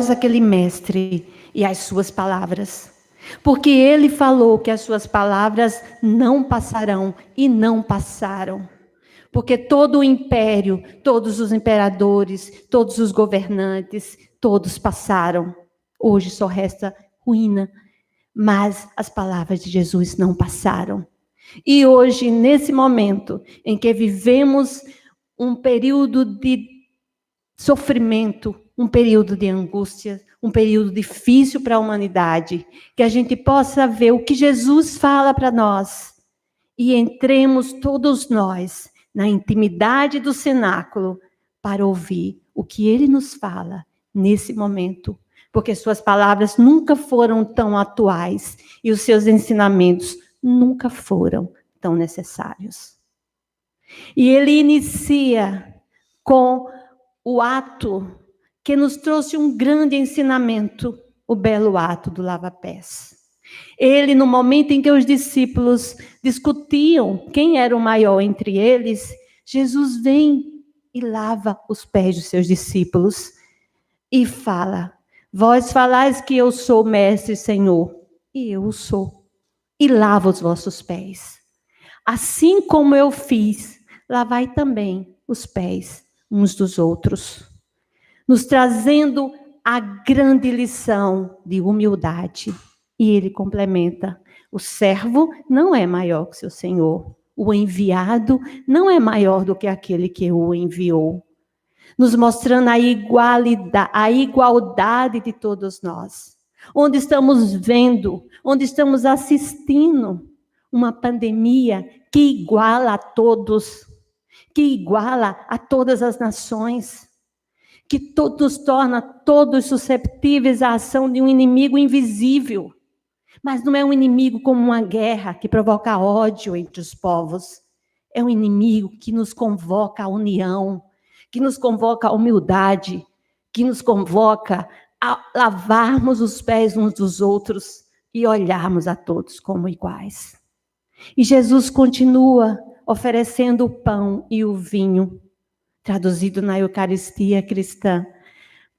aquele mestre e as suas palavras. Porque ele falou que as suas palavras não passarão e não passaram. Porque todo o império, todos os imperadores, todos os governantes, todos passaram. Hoje só resta ruína. Mas as palavras de Jesus não passaram. E hoje, nesse momento em que vivemos um período de sofrimento, um período de angústia, um período difícil para a humanidade, que a gente possa ver o que Jesus fala para nós e entremos todos nós na intimidade do cenáculo para ouvir o que ele nos fala nesse momento, porque suas palavras nunca foram tão atuais e os seus ensinamentos nunca foram tão necessários. E ele inicia com o ato que nos trouxe um grande ensinamento, o belo ato do lava-pés. Ele, no momento em que os discípulos discutiam quem era o maior entre eles, Jesus vem e lava os pés dos seus discípulos e fala: vós falais que eu sou mestre e Senhor, e eu o sou, e lavo os vossos pés. Assim como eu fiz, lavai também os pés uns dos outros, nos trazendo a grande lição de humildade. E ele complementa: o servo não é maior que seu senhor, o enviado não é maior do que aquele que o enviou, nos mostrando a igualdade de todos nós, onde estamos vendo, onde estamos assistindo uma pandemia que iguala a todos, que iguala a todas as nações, que nos torna todos susceptíveis à ação de um inimigo invisível. Mas não é um inimigo como uma guerra que provoca ódio entre os povos. É um inimigo que nos convoca à união, que nos convoca à humildade, que nos convoca a lavarmos os pés uns dos outros e olharmos a todos como iguais. E Jesus continua oferecendo o pão e o vinho, traduzido na Eucaristia cristã,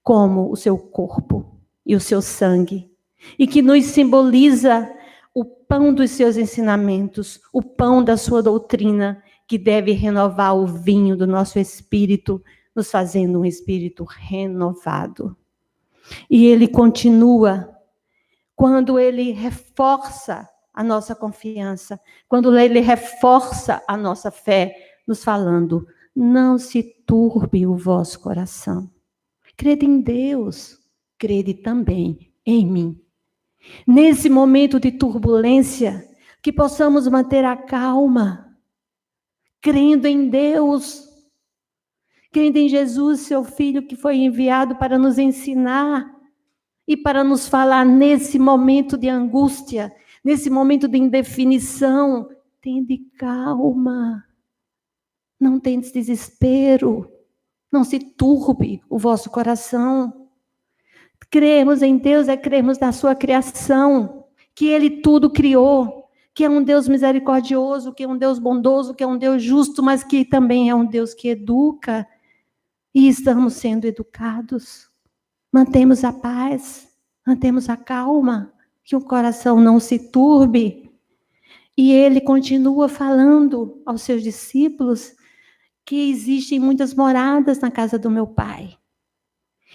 como o seu corpo e o seu sangue, e que nos simboliza o pão dos seus ensinamentos, o pão da sua doutrina, que deve renovar o vinho do nosso espírito, nos fazendo um espírito renovado. E ele continua, quando ele reforça a nossa confiança, quando ele reforça a nossa fé, nos falando: não se turbe o vosso coração. Crede em Deus, crede também em mim. Nesse momento de turbulência, que possamos manter a calma, crendo em Deus, crendo em Jesus, seu Filho, que foi enviado para nos ensinar e para nos falar nesse momento de angústia, nesse momento de indefinição. Tende calma, não tendes desespero, não se turbe o vosso coração. Cremos em Deus é cremos na sua criação, que Ele tudo criou, que é um Deus misericordioso, que é um Deus bondoso, que é um Deus justo, mas que também é um Deus que educa, e estamos sendo educados. Mantemos a paz, mantemos a calma, que o coração não se turbe. E Ele continua falando aos seus discípulos que existem muitas moradas na casa do meu Pai.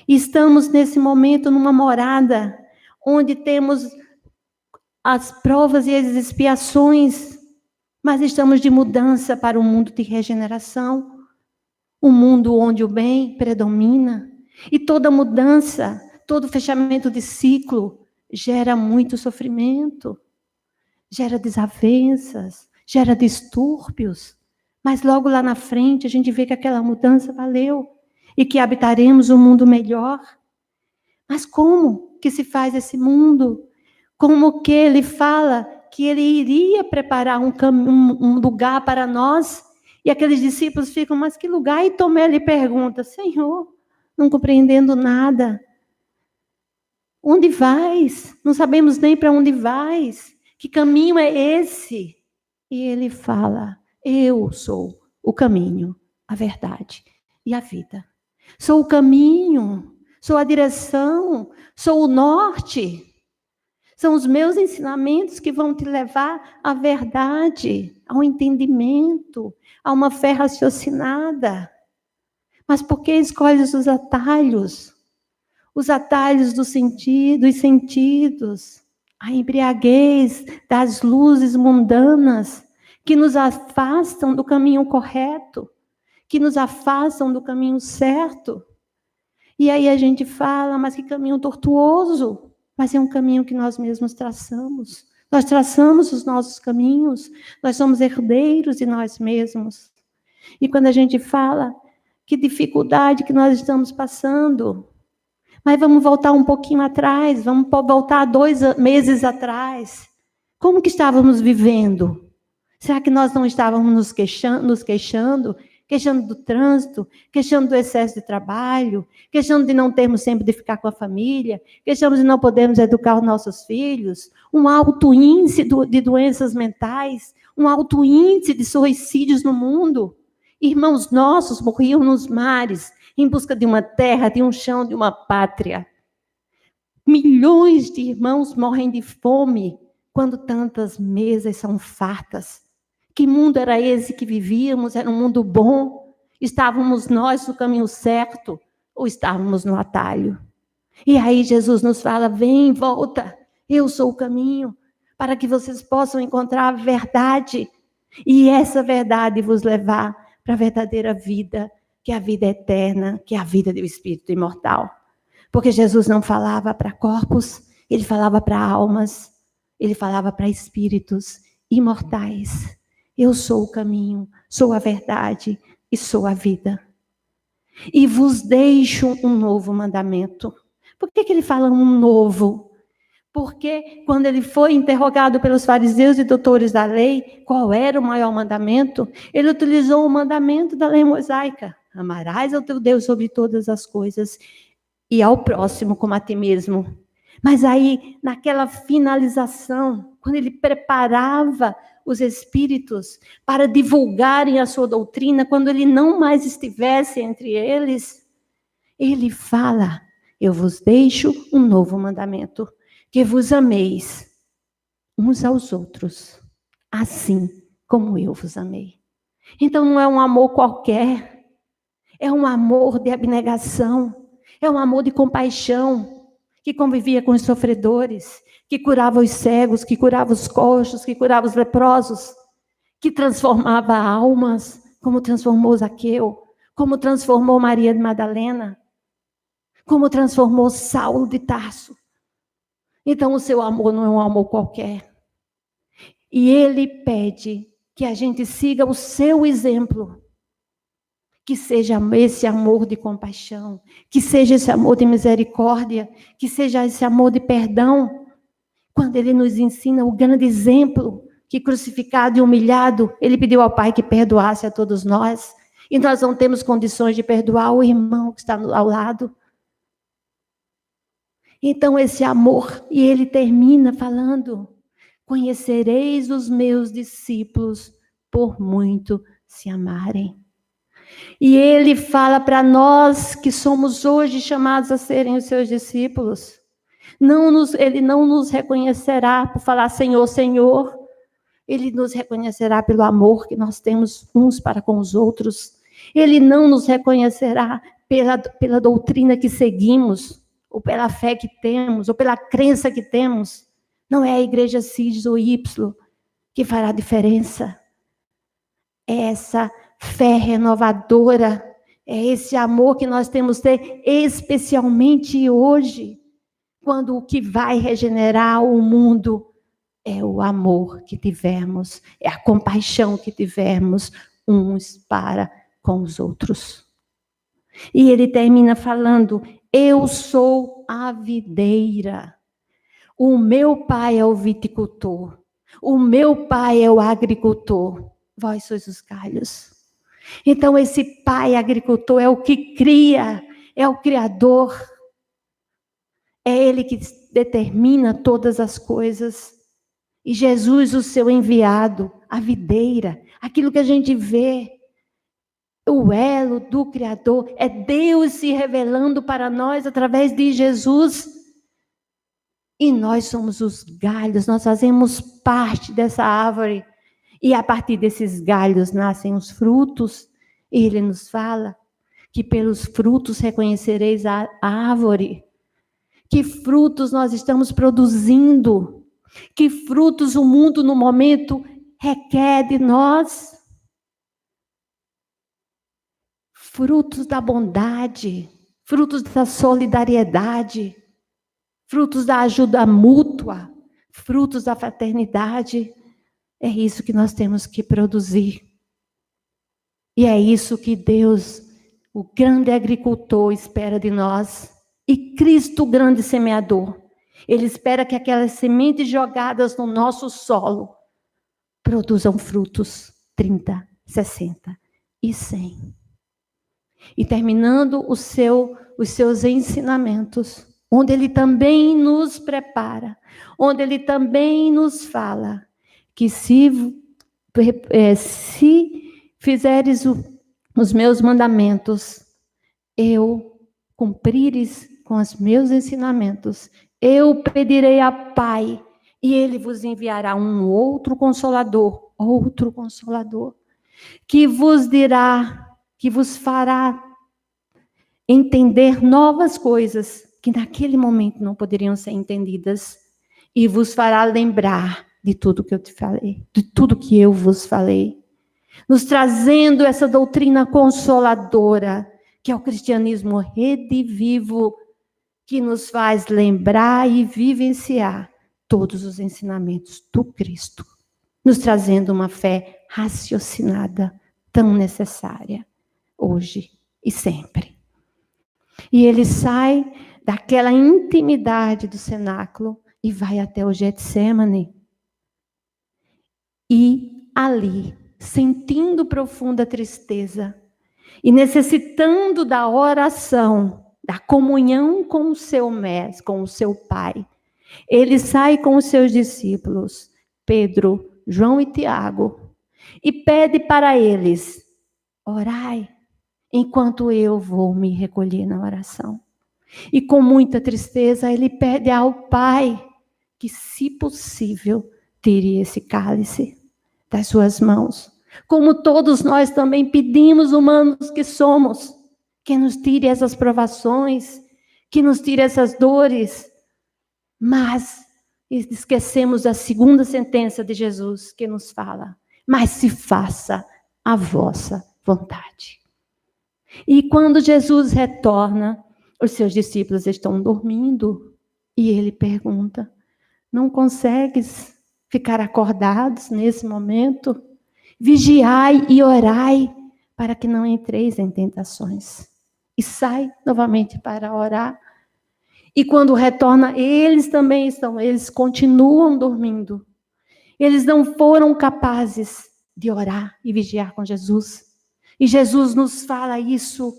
Estamos nesse momento numa morada onde temos as provas e as expiações, mas estamos de mudança para um mundo de regeneração, um mundo onde o bem predomina. E toda mudança, todo fechamento de ciclo gera muito sofrimento, gera desavenças, gera distúrbios. Mas logo lá na frente a gente vê que aquela mudança valeu e que habitaremos um mundo melhor. Mas como que se faz esse mundo? Como que ele fala que ele iria preparar um lugar para nós? E aqueles discípulos ficam: mas que lugar? E Tomé lhe pergunta: Senhor, não compreendendo nada. Onde vais? Não sabemos nem para onde vais. Que caminho é esse? E ele fala: eu sou o caminho, a verdade e a vida. Sou o caminho, sou a direção, sou o norte. São os meus ensinamentos que vão te levar à verdade, ao entendimento, a uma fé raciocinada. Mas por que escolhes os atalhos? Os atalhos dos sentidos, a embriaguez das luzes mundanas que nos afastam do caminho correto, que nos afastam do caminho certo. E aí a gente fala, mas que caminho tortuoso. Mas é um caminho que nós mesmos traçamos. Nós traçamos os nossos caminhos, nós somos herdeiros de nós mesmos. E quando a gente fala, que dificuldade que nós estamos passando. Mas vamos voltar um pouquinho atrás, vamos voltar 2 meses atrás. Como que estávamos vivendo? Será que nós não estávamos nos queixando do trânsito, queixando do excesso de trabalho, queixando de não termos sempre de ficar com a família, queixando de não podermos educar os nossos filhos, um alto índice de doenças mentais, um alto índice de suicídios no mundo? Irmãos nossos morriam nos mares, em busca de uma terra, de um chão, de uma pátria. Milhões de irmãos morrem de fome, quando tantas mesas são fartas. Que mundo era esse que vivíamos? Era um mundo bom? Estávamos nós no caminho certo? Ou estávamos no atalho? E aí Jesus nos fala, vem, volta, eu sou o caminho, para que vocês possam encontrar a verdade, e essa verdade vos levar para a verdadeira vida, que é a vida eterna, que é a vida do Espírito imortal. Porque Jesus não falava para corpos, ele falava para almas, ele falava para espíritos imortais. Eu sou o caminho, sou a verdade e sou a vida. E vos deixo um novo mandamento. Por que ele fala um novo? Porque quando ele foi interrogado pelos fariseus e doutores da lei, qual era o maior mandamento? Ele utilizou o mandamento da lei mosaica. Amarás ao teu Deus sobre todas as coisas e ao próximo como a ti mesmo. Mas aí, naquela finalização, quando ele preparava os espíritos para divulgarem a sua doutrina, quando ele não mais estivesse entre eles, ele fala, eu vos deixo um novo mandamento, que vos ameis uns aos outros, assim como eu vos amei. Então não é um amor qualquer, é um amor de abnegação, é um amor de compaixão, que convivia com os sofredores, que curava os cegos, que curava os coxos, que curava os leprosos, que transformava almas, como transformou Zaqueu, como transformou Maria de Madalena, como transformou Saulo de Tarso. Então o seu amor não é um amor qualquer. E ele pede que a gente siga o seu exemplo, que seja esse amor de compaixão, que seja esse amor de misericórdia, que seja esse amor de perdão. Quando ele nos ensina o grande exemplo, que crucificado e humilhado, ele pediu ao Pai que perdoasse a todos nós, e nós não temos condições de perdoar o irmão que está ao lado. Então esse amor, e ele termina falando, conhecereis os meus discípulos por muito se amarem. E ele fala para nós que somos hoje chamados a serem os seus discípulos. Ele não nos reconhecerá por falar Senhor, Senhor. Ele nos reconhecerá pelo amor que nós temos uns para com os outros. Ele não nos reconhecerá pela doutrina que seguimos, ou pela fé que temos, ou pela crença que temos. Não é a igreja X ou Y que fará diferença. É essa fé renovadora, é esse amor que nós temos que ter, especialmente hoje, quando o que vai regenerar o mundo é o amor que tivermos, é a compaixão que tivermos uns para com os outros. E ele termina falando, eu sou a videira, o meu pai é o viticultor, o meu pai é o agricultor, vós sois os galhos. Então esse pai agricultor é o que cria, é o criador, é ele que determina todas as coisas. E Jesus, o seu enviado, a videira, aquilo que a gente vê, o elo do Criador, é Deus se revelando para nós através de Jesus. E nós somos os galhos, nós fazemos parte dessa árvore. E a partir desses galhos nascem os frutos. E ele nos fala que pelos frutos reconhecereis a árvore. Que frutos nós estamos produzindo? Que frutos o mundo no momento requer de nós? Frutos da bondade, frutos da solidariedade, frutos da ajuda mútua, frutos da fraternidade. É isso que nós temos que produzir. E é isso que Deus, o grande agricultor, espera de nós. E Cristo, o grande semeador, Ele espera que aquelas sementes jogadas no nosso solo produzam frutos 30, 60 e 100. E terminando os seus ensinamentos, onde Ele também nos prepara, onde Ele também nos fala que se fizeres os meus mandamentos, eu cumprires com os meus ensinamentos, eu pedirei a Pai, e Ele vos enviará um outro consolador, que vos dirá, que vos fará entender novas coisas que naquele momento não poderiam ser entendidas, e vos fará lembrar de tudo que eu te falei, de tudo que eu vos falei, nos trazendo essa doutrina consoladora, que é o cristianismo redivivo, que nos faz lembrar e vivenciar todos os ensinamentos do Cristo, nos trazendo uma fé raciocinada, tão necessária, hoje e sempre. E ele sai daquela intimidade do cenáculo e vai até o Getsêmani. E ali, sentindo profunda tristeza e necessitando da oração, da comunhão com o seu mestre, com o seu Pai, ele sai com os seus discípulos, Pedro, João e Tiago, e pede para eles: orai, enquanto eu vou me recolher na oração. E com muita tristeza, ele pede ao Pai que, se possível, tire esse cálice das suas mãos. Como todos nós também pedimos, humanos que somos, que nos tire essas provações, que nos tire essas dores. Mas esquecemos da segunda sentença de Jesus, que nos fala: mas se faça a vossa vontade. E quando Jesus retorna, os seus discípulos estão dormindo, e ele pergunta: não consegues ficar acordados nesse momento? Vigiai e orai, para que não entreis em tentações. E sai novamente para orar. E quando retorna, eles também eles continuam dormindo. Eles não foram capazes de orar e vigiar com Jesus. E Jesus nos fala isso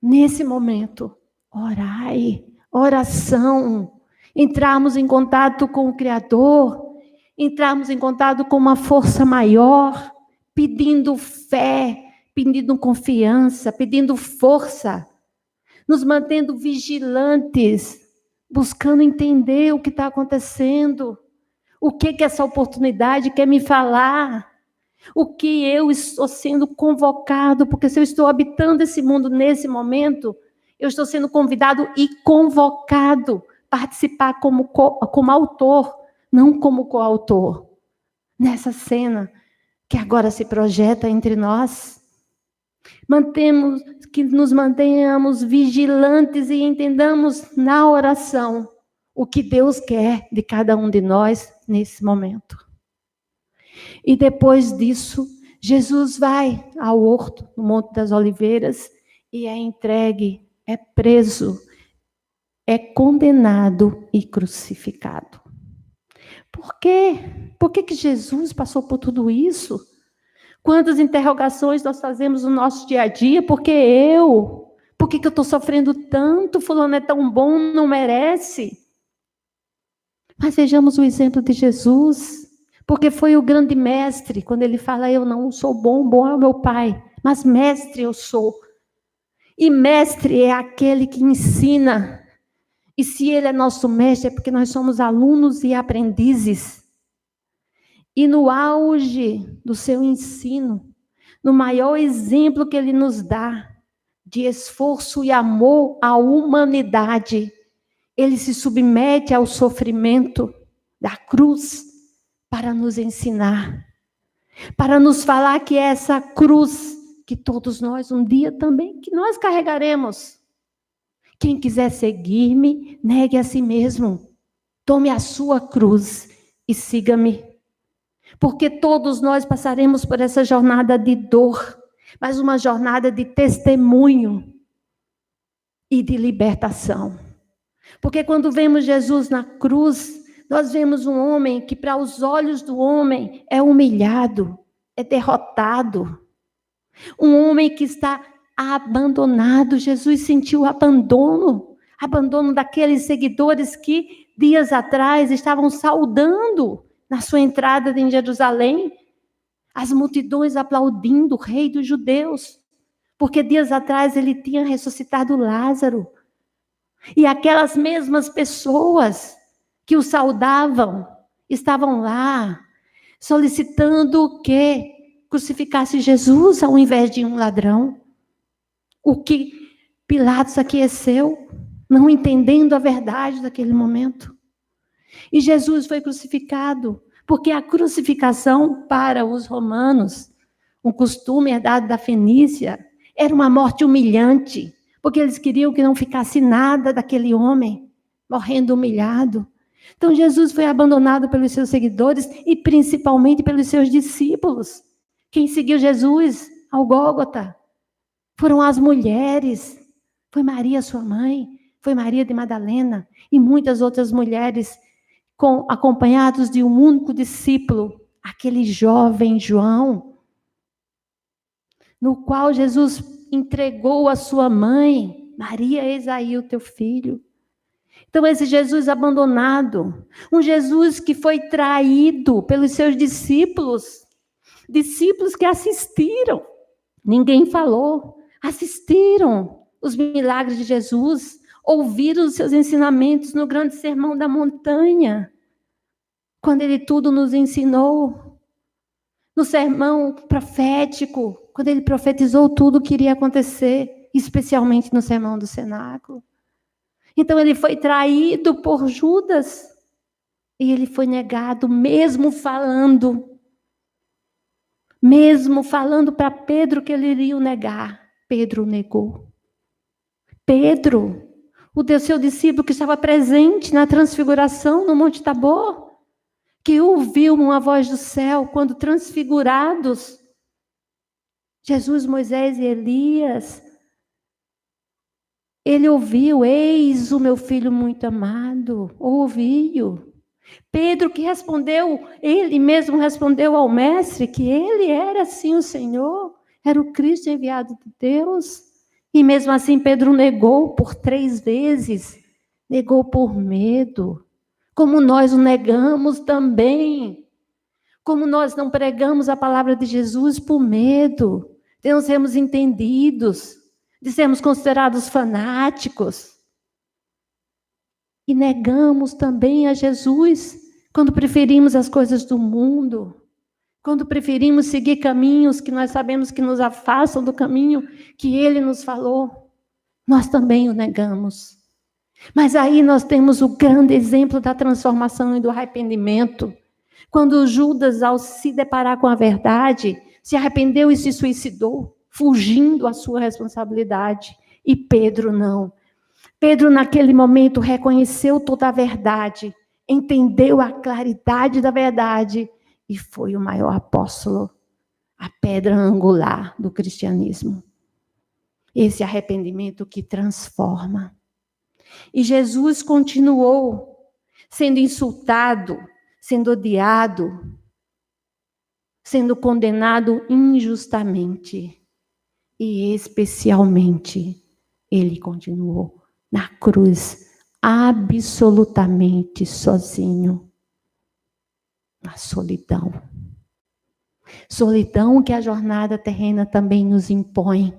nesse momento. Orai, oração, entrarmos em contato com o Criador, entrarmos em contato com uma força maior, pedindo fé, pedindo confiança, pedindo força, nos mantendo vigilantes, buscando entender o que está acontecendo, o que essa oportunidade quer me falar, o que eu estou sendo convocado, porque se eu estou habitando esse mundo nesse momento, eu estou sendo convidado e convocado a participar como autor, não como coautor, nessa cena que agora se projeta entre nós. Que nos mantenhamos vigilantes e entendamos na oração o que Deus quer de cada um de nós nesse momento. E depois disso, Jesus vai ao horto, no Monte das Oliveiras, e é entregue, é preso, é condenado e crucificado. Por quê? Por que Jesus passou por tudo isso? Quantas interrogações nós fazemos no nosso dia a dia? Por que eu? Por que eu estou sofrendo tanto? Fulano é tão bom, não merece. Mas vejamos o exemplo de Jesus, porque foi o grande mestre, quando ele fala: eu não sou bom, bom é o meu Pai. mas mestre eu sou. E mestre é aquele que ensina. E se ele é nosso mestre, é porque nós somos alunos e aprendizes. E no auge do seu ensino, no maior exemplo que ele nos dá, de esforço e amor à humanidade, ele se submete ao sofrimento da cruz para nos ensinar, para nos falar que é essa cruz que todos nós um dia também, que nós carregaremos. Quem quiser seguir-me, negue a si mesmo, tome a sua cruz e siga-me. Porque todos nós passaremos por essa jornada de dor, mas uma jornada de testemunho e de libertação. Porque quando vemos Jesus na cruz, nós vemos um homem que, para os olhos do homem, é humilhado, é derrotado. Um homem que está abandonado. Jesus sentiu abandono daqueles seguidores que dias atrás estavam saudando na sua entrada em Jerusalém, as multidões aplaudindo o rei dos judeus, porque dias atrás ele tinha ressuscitado Lázaro. E aquelas mesmas pessoas que o saudavam estavam lá solicitando que crucificasse Jesus ao invés de um ladrão. O que Pilatos aqueceu, não entendendo a verdade daquele momento. E Jesus foi crucificado, porque a crucificação para os romanos, um costume herdado da Fenícia, era uma morte humilhante, porque eles queriam que não ficasse nada daquele homem, morrendo humilhado. Então Jesus foi abandonado pelos seus seguidores e principalmente pelos seus discípulos. Quem seguiu Jesus ao Gólgota foram as mulheres, foi Maria, sua mãe, foi Maria de Madalena e muitas outras mulheres, acompanhados de um único discípulo, aquele jovem João, no qual Jesus entregou a sua mãe, Maria, eis aí o teu filho. Então esse Jesus abandonado, um Jesus que foi traído pelos seus discípulos que assistiram, ninguém falou, assistiram os milagres de Jesus, ouviram os seus ensinamentos no grande sermão da montanha, quando ele tudo nos ensinou, no sermão profético, quando ele profetizou tudo o que iria acontecer, especialmente no sermão do cenáculo. Então ele foi traído por Judas, e ele foi negado, mesmo falando para Pedro que ele iria o negar. Pedro o negou. Pedro, o seu discípulo que estava presente na transfiguração no Monte Tabor, que ouviu uma voz do céu quando transfigurados, Jesus, Moisés e Elias, ele ouviu, eis o meu filho muito amado, ouviu. Pedro que respondeu, ele mesmo respondeu ao mestre que ele era sim o Senhor, era o Cristo enviado de Deus. E mesmo assim Pedro negou por 3 vezes, negou por medo, como nós o negamos também, como nós não pregamos a palavra de Jesus por medo, de não sermos entendidos, de sermos considerados fanáticos. E negamos também a Jesus quando preferimos as coisas do mundo, quando preferimos seguir caminhos que nós sabemos que nos afastam do caminho que Ele nos falou, nós também o negamos. Mas aí nós temos o grande exemplo da transformação e do arrependimento. Quando Judas, ao se deparar com a verdade, se arrependeu e se suicidou, fugindo à sua responsabilidade. E Pedro não. Pedro, naquele momento, reconheceu toda a verdade, entendeu a claridade da verdade e foi o maior apóstolo, a pedra angular do cristianismo. Esse arrependimento que transforma. E Jesus continuou sendo insultado, sendo odiado, sendo condenado injustamente. E especialmente, ele continuou na cruz, absolutamente sozinho, na solidão. Solidão que a jornada terrena também nos impõe.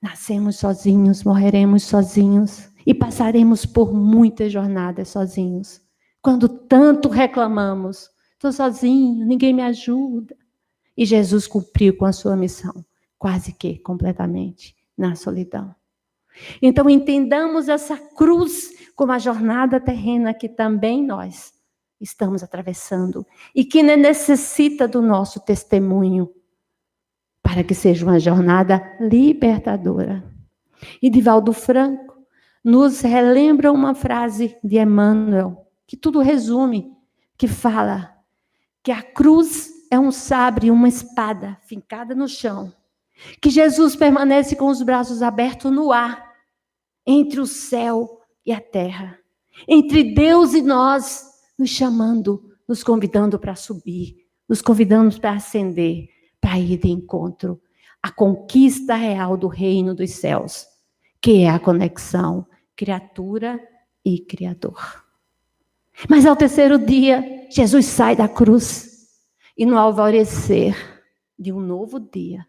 Nascemos sozinhos, morreremos sozinhos e passaremos por muitas jornadas sozinhos. Quando tanto reclamamos, estou sozinho, ninguém me ajuda. E Jesus cumpriu com a sua missão, quase que completamente, na solidão. Então entendamos essa cruz como a jornada terrena que também nós estamos atravessando e que necessita do nosso testemunho para que seja uma jornada libertadora. E Divaldo Franco nos relembra uma frase de Emmanuel, que tudo resume, que fala que a cruz é um sabre, uma espada fincada no chão, que Jesus permanece com os braços abertos no ar, entre o céu e a terra, entre Deus e nós, nos chamando, nos convidando para subir, nos convidando para ascender, para ir de encontro à conquista real do reino dos céus, que é a conexão criatura e Criador. Mas ao terceiro dia, Jesus sai da cruz e no alvorecer de um novo dia,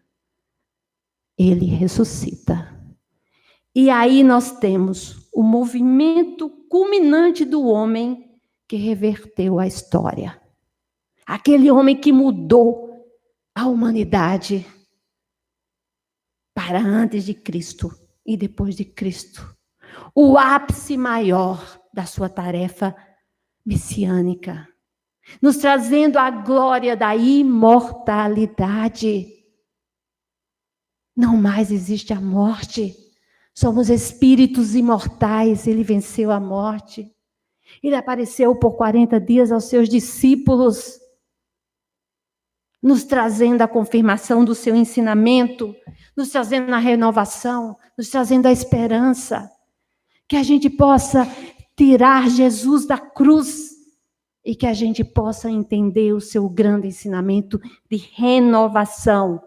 ele ressuscita. E aí nós temos o movimento culminante do homem que reverteu a história. Aquele homem que mudou a humanidade para antes de Cristo e depois de Cristo. O ápice maior da sua tarefa messiânica, nos trazendo a glória da imortalidade. Não mais existe a morte. Somos espíritos imortais. Ele venceu a morte. Ele apareceu por 40 dias aos seus discípulos, nos trazendo a confirmação do seu ensinamento, nos trazendo a renovação, nos trazendo a esperança. Que a gente possa tirar Jesus da cruz e que a gente possa entender o seu grande ensinamento de renovação.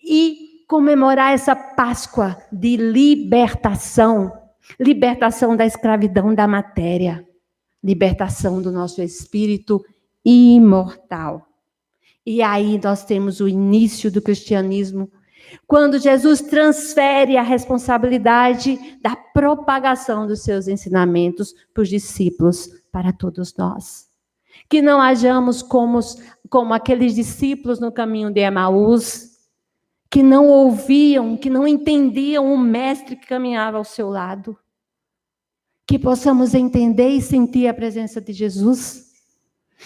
E comemorar essa Páscoa de libertação. Libertação da escravidão da matéria. Libertação do nosso espírito imortal. E aí nós temos o início do cristianismo, quando Jesus transfere a responsabilidade da propagação dos seus ensinamentos para os discípulos, para todos nós. Que não hajamos como aqueles discípulos no caminho de Emaús, que não ouviam, que não entendiam o mestre que caminhava ao seu lado. Que possamos entender e sentir a presença de Jesus.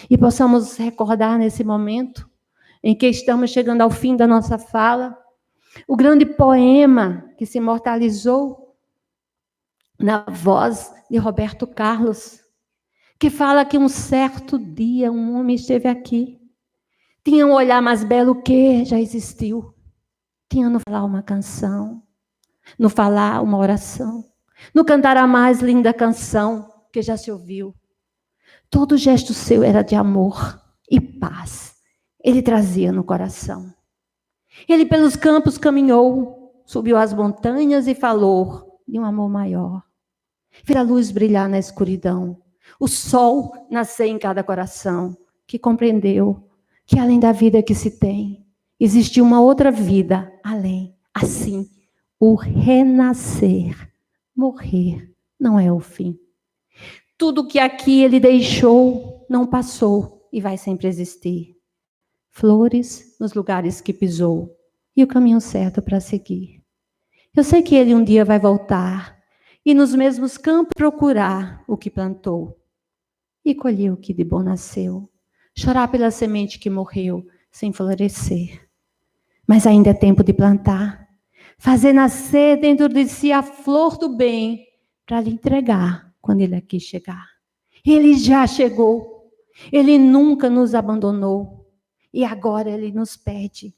E possamos recordar nesse momento em que estamos chegando ao fim da nossa fala, o grande poema que se imortalizou na voz de Roberto Carlos, que fala que um certo dia um homem esteve aqui, tinha um olhar mais belo que já existiu, tinha no falar uma canção, no falar uma oração, no cantar a mais linda canção que já se ouviu. Todo gesto seu era de amor e paz. Ele trazia no coração. Ele pelos campos caminhou, subiu as montanhas e falou de um amor maior. Fez a luz brilhar na escuridão. O sol nascer em cada coração, que compreendeu que além da vida que se tem, existe uma outra vida além. Assim, o renascer, morrer, não é o fim. Tudo que aqui ele deixou não passou e vai sempre existir. Flores nos lugares que pisou e o caminho certo para seguir. Eu sei que ele um dia vai voltar e nos mesmos campos procurar o que plantou e colher o que de bom nasceu. Chorar pela semente que morreu sem florescer. Mas ainda é tempo de plantar, fazer nascer dentro de si a flor do bem para lhe entregar quando ele aqui chegar. Ele já chegou. Ele nunca nos abandonou. E agora ele nos pede.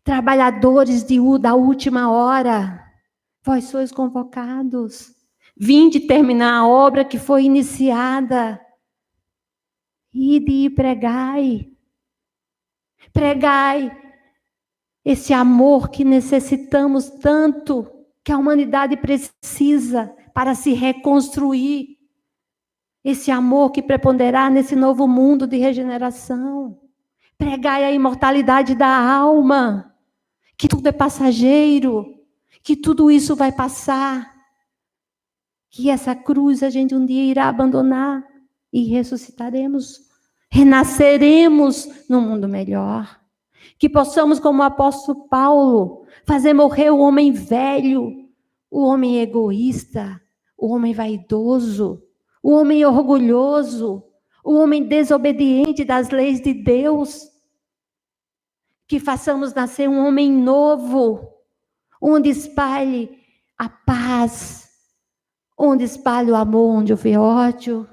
Trabalhadores da última hora, vós sois convocados. Vinde terminar a obra que foi iniciada. Ide e pregai. Pregai esse amor que necessitamos tanto, que a humanidade precisa para se reconstruir. Esse amor que preponderar nesse novo mundo de regeneração. Pregai a imortalidade da alma, que tudo é passageiro, que tudo isso vai passar, que essa cruz a gente um dia irá abandonar e ressuscitaremos, renasceremos num mundo melhor. Que possamos, como o apóstolo Paulo, fazer morrer o homem velho, o homem egoísta, o homem vaidoso, o homem orgulhoso, o homem desobediente das leis de Deus. Que façamos nascer um homem novo, onde espalhe a paz, onde espalhe o amor, onde houver ódio,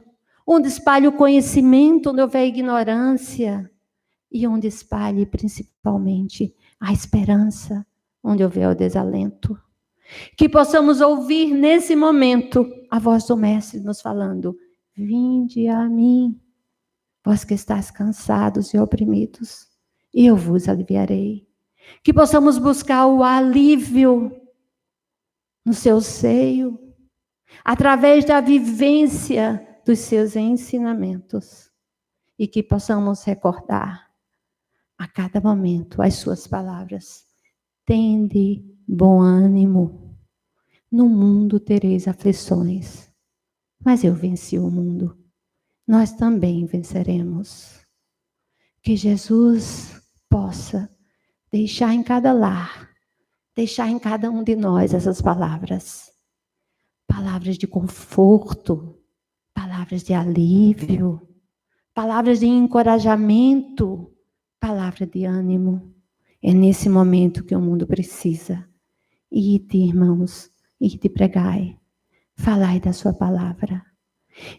onde espalhe o conhecimento, onde houver ignorância, e onde espalhe principalmente a esperança, onde houver o desalento. Que possamos ouvir nesse momento a voz do Mestre nos falando: vinde a mim, vós que estáis cansados e oprimidos, eu vos aliviarei. Que possamos buscar o alívio no seu seio, através da vivência dos seus ensinamentos, e que possamos recordar a cada momento as suas palavras: tende bom ânimo, no mundo tereis aflições, mas eu venci o mundo, nós também venceremos. Que Jesus possa deixar em cada lar, deixar em cada um de nós essas palavras, palavras de conforto, palavras de alívio, palavras de encorajamento, palavra de ânimo. É nesse momento que o mundo precisa. Ide, irmãos, ide pregai, falai da sua palavra.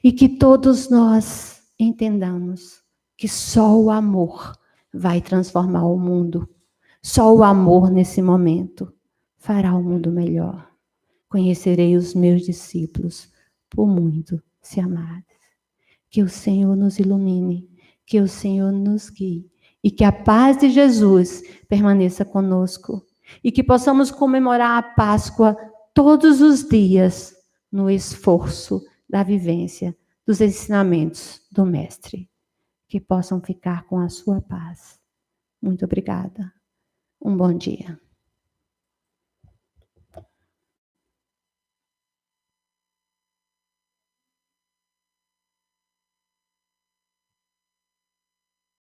E que todos nós entendamos que só o amor vai transformar o mundo. Só o amor nesse momento fará o mundo melhor. Conhecerei os meus discípulos por muito se amarem. Que o Senhor nos ilumine, que o Senhor nos guie e que a paz de Jesus permaneça conosco e que possamos comemorar a Páscoa todos os dias no esforço da vivência dos ensinamentos do Mestre. Que possam ficar com a sua paz. Muito obrigada. Um bom dia.